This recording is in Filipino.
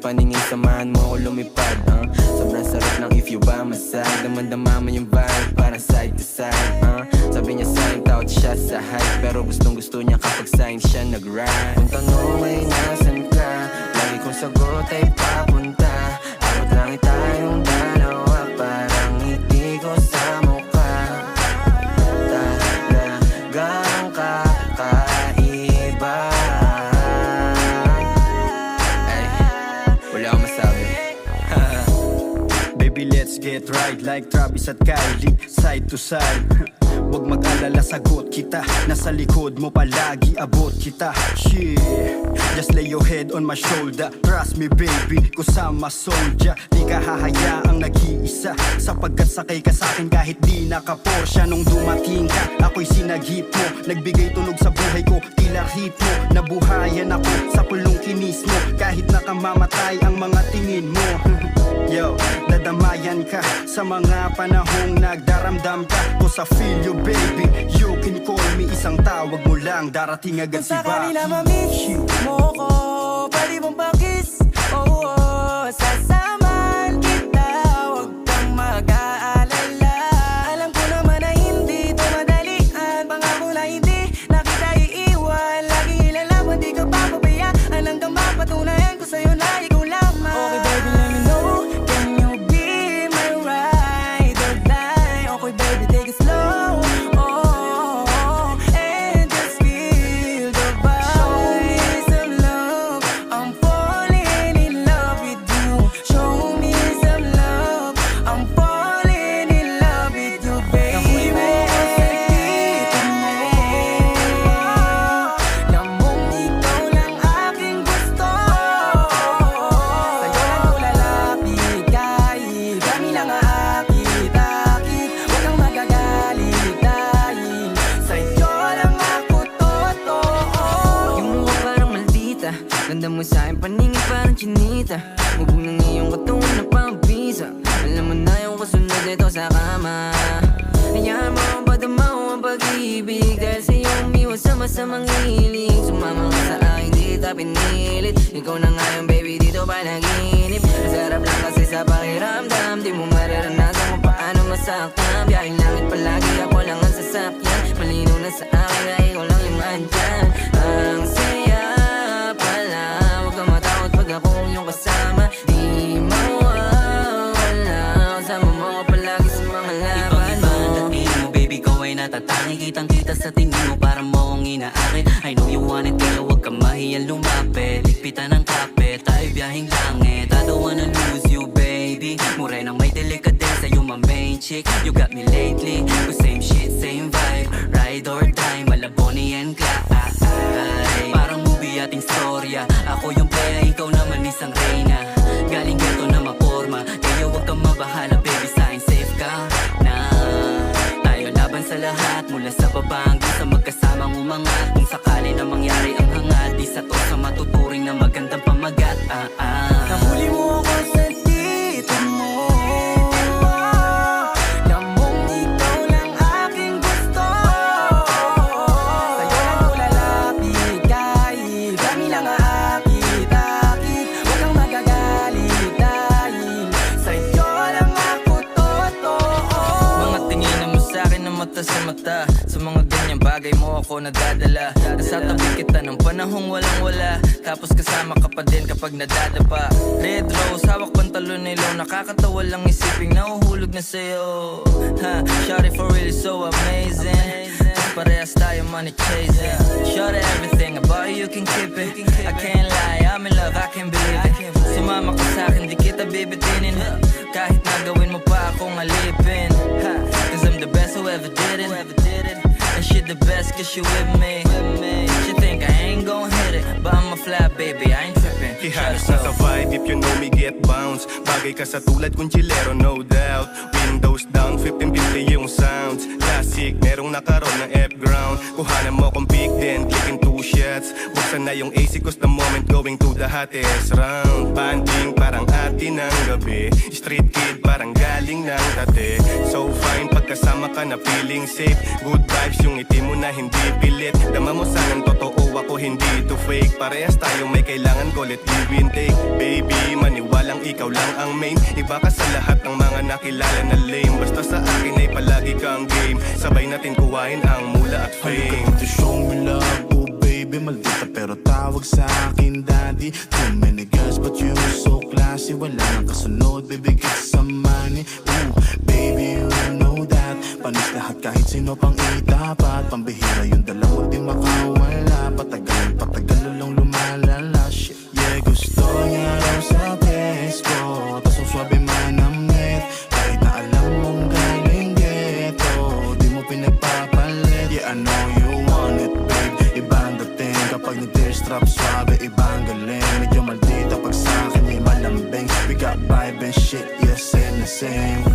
paningin, samahan mo ako lumipad Sobrang sarap ng if you by my side. Damang-dama mo yung vibe, parang side to side Sabi niya sa'kin, takot siya sa hype, pero gustong-gusto niya kapag sa'kin siya nag-ride. Kung tanong ay nasan ka, lagi kong sagot ay papunta. Abot lang tayong dalawa, parang ngiti ko sa mukha. Talagang kakaiba. Ay, wala akong masabi. Baby, let's get right like Travis at Kylie, side to side. Huwag mag-alala, sagot kita. Nasa likod mo palagi, abot kita. Yeah, just lay your head on my shoulder. Trust me baby, kusama soldier. Di ka hahayaang nag-iisa, sapagkat sakay ka sa'kin kahit di naka-Porsche. Nung dumating ka, ako'y sinagip mo. Nagbigay tunog sa buhay ko, tila ritmo. Nabuhayan ako sa pulong kinis mo. Kahit nakamamatay ang mga tingin mo. Yo, nadamayan ka sa mga panahong nagdaramdam ka. Kung sa feel you baby, you can call me. Isang tawag mo lang, darating agad si Baki. Kung sakali na ma-miss mo ko, pwede mong pakis. Oh, oh, sasamahan kita, huwag kang mag-aalala. Alam ko naman na hindi ito madalian. Pangako na hindi na kita iiwan. Laging ilalaman, di ka papabayaan. Hanggang mapatunayan ko sa'yo na ikaw lamang. Okay baby, let me know. Can you be my ride or die? Okay baby, take it slow. Oh, and just feel the vibe. Show me some love, I'm falling in love with you. Show me some love, I'm falling in love with you, baby. Nahuli mo ako sa tito mo, namong ikaw lang aking gusto. Sa'yo lang ko lalapit kahit kami lang aakit-akit. Huwag kang magagalit dahil sa'yo lang ako totoo. Yung mukha parang maldita, ganda mo sa'kin paningin parang chinita. Hubog ng iyong katawan na pampisa. Alam mo na yung kasunod nito sa kama. Hayaan mo ang padamaw ang pag-ibig, dahil sa'yo umiwas sa masamang hilig. Sumama ka sa akin, di kita pinilit. Ikaw na nga yung baby dito panaginip. Sarap lang kasi sa pakiramdam, di mo mararanasan kung paano masaktan. Biyahing langit palagi, ako lang ang sasakyan. Malinaw na sa akin na ikaw lang yung andyan. Ang saya pala, huwag kang matakot pag akong iyong kasama. Di mawawala, kasama mo ako palagi sa mga laban mo. Dating mo baby ko ay natatangi. Kitang kita sa tingin mo para mo akong inaakit. I know you want it pero huwag ka mahiyang lumapit. Ligpitan ng kapit, tayo biyahing langit. I don't wanna lose you baby. Muray nang may delikadesa, you my main chick. You got me lately, the same shit, same vibe. Ride or die, mala Bonnie and Clyde. Parang movie ating storya. Ako yung playa, ikaw naman isang reyna. Galing geto na maporma, kaya huwag kang mabahala baby, sa'kin safe ka na. Tayo laban sa lahat, mula sa baba hanggang sa magkasamang umangat. Kung sakali na mangyari ang hangat, di sa to sa matuturing na magandang pamagat. Nahuli mo ako sa tito mo, namong ikaw lang aking gusto. Sa'yo lang ko lalapit kahit kami lang aakit-akit. Huwag kang magagalit dahil sa'yo lang ako totoo. Mga tingin mo sa'kin na mata sa mata. Sa mga ganyang bagay mo ako nadadala. Nasa tabi kita ng panahong walang-wala, tapos kasama ka pa din kapag nadadapa. Red rose, hawak pantalon nilo. Nakakatawa lang isiping nahuhulog na sa'yo. Shawty for really so amazing. Parehas tayo money chasing. Shawty everything about you can keep it. I can't lie, I'm in love, I can't believe it. Sumama ka sa'kin, di kita bibitinin. Kahit nagawin mo pa akong alipin. Cause I'm the best who ever did it. And she the best cause she with me. She think I ain't gon' hit it, but I'm a fly baby, I ain't trippin'. Ihalos na sa vibe, if you know me get bounce. Bagay ka sa tulad kong chilero, no doubt. Windows down, 1550 yung sounds. Classic, merong nakaroon ng F-ground. Kuhanan mo kong big then, clicking 2 shots. Huwag Asan na yung AC cause the moment going to the hottest round. Banding parang atin ng gabi, street kid parang galing ng tate. So fine pagkasama ka na feeling safe, good vibes yung ngiti mo na hindi pilit. Dama mo sanang totoo ako hindi to fake, parehas tayo may kailangan ko let give and take. Baby maniwalang ikaw lang ang main, iba ka sa lahat ng mga nakilala na lame. Basta sa akin ay palagi kang game, sabay natin kuhain ang mula at fame. To show me love, oh baby, maldita pero tawag sa akin daddy. Too many girls but you so classy, wala nang kasunod, baby get some money. Ooh, baby you know that, panis lahat kahit sino pang itapat. Pambihira yung dalawa di makawala, patagal lang lumalala. Shit, yeah gusto niya raw sa best ko, tas ang swabe manamit, kahit na alam mong galing ghetto, di mo pinagpapalit. Yeah I know you want it babe, ibang dating kapag nag-tear-strap swabe, ibang galing. Medyo maldita pag sa'kin yung malambing, we got vibe and shit, yeah same na same.